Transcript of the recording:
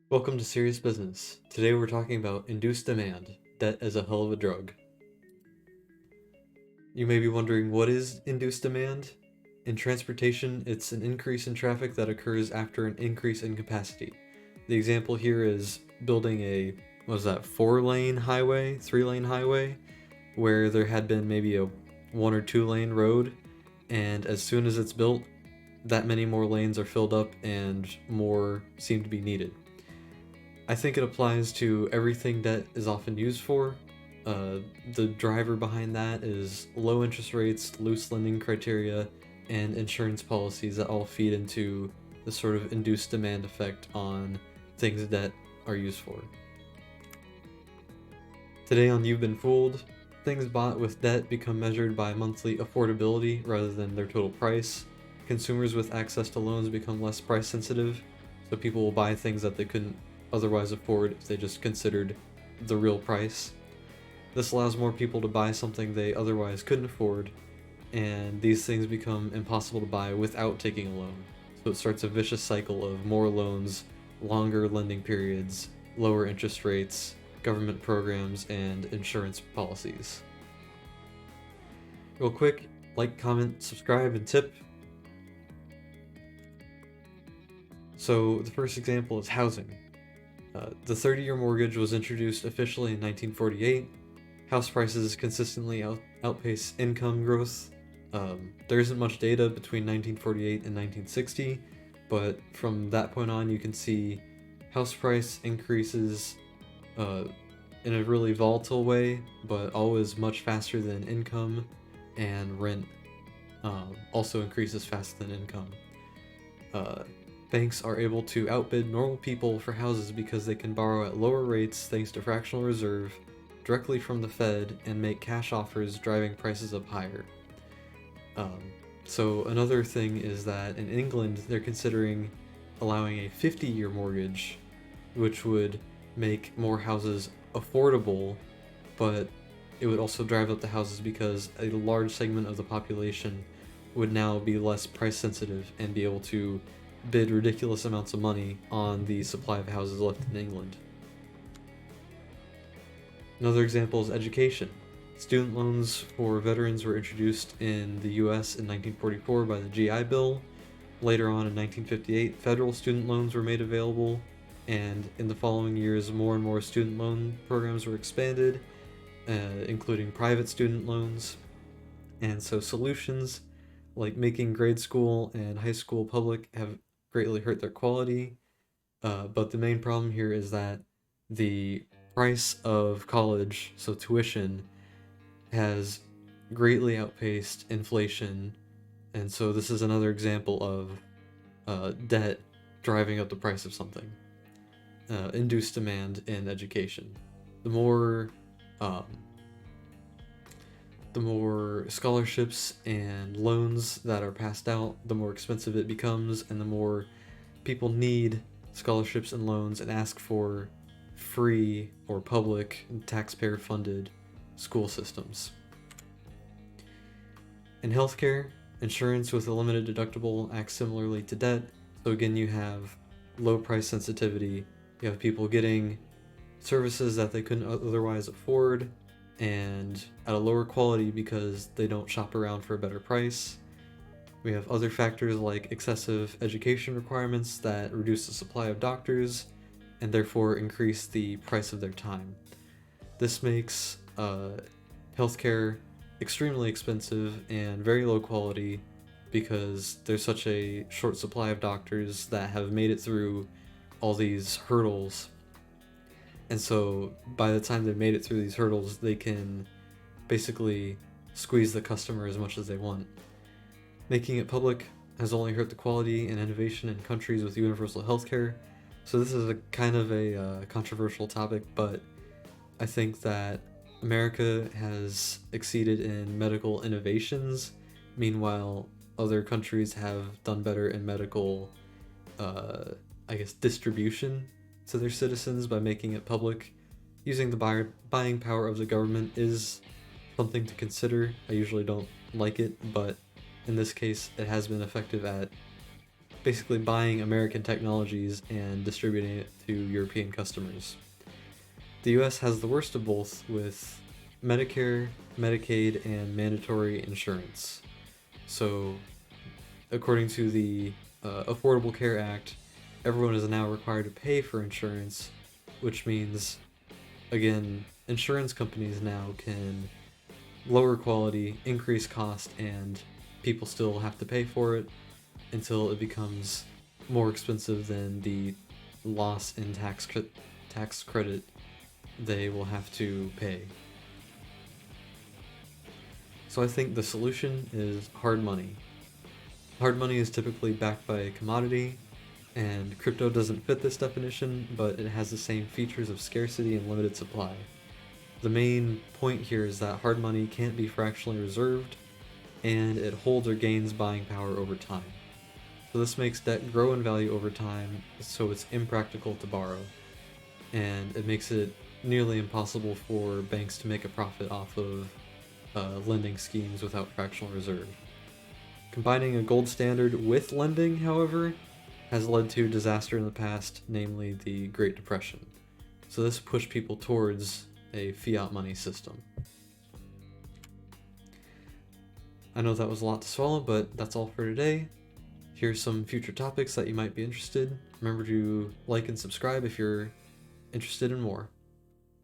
Welcome to Serious Business. Today we're talking about induced demand, debt as a hell of a drug. You may be wondering, what is induced demand? In transportation, it's an increase in traffic that occurs after an increase in capacity. The example here is building a, 4-lane highway, 3-lane highway, where there had been maybe a 1 or 2-lane road, and as soon as it's built, that many more lanes are filled up and more seem to be needed. I think it applies to everything debt is often used for. The driver behind that is low interest rates, loose lending criteria, and insurance policies that all feed into the sort of induced demand effect on things debt are used for. Today on You've Been Fooled, things bought with debt become measured by monthly affordability rather than their total price. Consumers with access to loans become less price sensitive, so people will buy things that they couldn't otherwise afford if they just considered the real price. This allows more people to buy something they otherwise couldn't afford, and these things become impossible to buy without taking a loan. So it starts a vicious cycle of more loans, longer lending periods, lower interest rates, government programs, and insurance policies. Real quick, like, comment, subscribe, and tip. So the first example is housing. The 30-year mortgage was introduced officially in 1948. House prices consistently outpace income growth. There isn't much data between 1948 and 1960, but from that point on you can see house price increases in a really volatile way, but always much faster than income, and rent also increases faster than income. Banks are able to outbid normal people for houses because they can borrow at lower rates thanks to fractional reserve directly from the Fed and make cash offers, driving prices up higher. So another thing is that in England they're considering allowing a 50-year mortgage, which would make more houses affordable, but it would also drive up the houses because a large segment of the population would now be less price sensitive and be able to bid ridiculous amounts of money on the supply of houses left in England. Another example is education. Student loans for veterans were introduced in the US in 1944 by the GI Bill. Later on in 1958, federal student loans were made available, and in the following years, more and more student loan programs were expanded, including private student loans. And so solutions like making grade school and high school public have greatly hurt their quality, but the main problem here is that the price of college, so tuition, has greatly outpaced inflation, and so this is another example of debt driving up the price of something. Induced demand in education. The more scholarships and loans that are passed out, the more expensive it becomes, and the more people need scholarships and loans and ask for free or public and taxpayer-funded school systems. In healthcare, insurance with a limited deductible acts similarly to debt. So again, you have low price sensitivity, you have people getting services that they couldn't otherwise afford, and at a lower quality because they don't shop around for a better price. We have other factors like excessive education requirements that reduce the supply of doctors and therefore increase the price of their time. This makes healthcare extremely expensive and very low quality because there's such a short supply of doctors that have made it through all these hurdles. And so by the time they've made it through these hurdles, they can basically squeeze the customer as much as they want. Making it public has only hurt the quality and innovation in countries with universal healthcare. So this is a kind of a controversial topic, but I think that America has exceeded in medical innovations. Meanwhile, other countries have done better in medical, distribution to their citizens by making it public. Using the buying power of the government is something to consider. I usually don't like it, but in this case, it has been effective at basically buying American technologies and distributing it to European customers. The US has the worst of both with Medicare, Medicaid, and mandatory insurance. So, according to the Affordable Care Act, everyone is now required to pay for insurance, which means, again, insurance companies now can lower quality, increase cost, and people still have to pay for it until it becomes more expensive than the loss in tax credit they will have to pay. So I think the solution is hard money. Hard money is typically backed by a commodity, and crypto doesn't fit this definition, but it has the same features of scarcity and limited supply. The main point here is that hard money can't be fractionally reserved, and it holds or gains buying power over time. So this makes debt grow in value over time, so it's impractical to borrow, and it makes it nearly impossible for banks to make a profit off of lending schemes without fractional reserve. Combining a gold standard with lending, however, has led to disaster in the past, namely the Great Depression. So this pushed people towards a fiat money system. I know that was a lot to swallow, but that's all for today. Here's some future topics that you might be interested. Remember to like and subscribe if you're interested in more.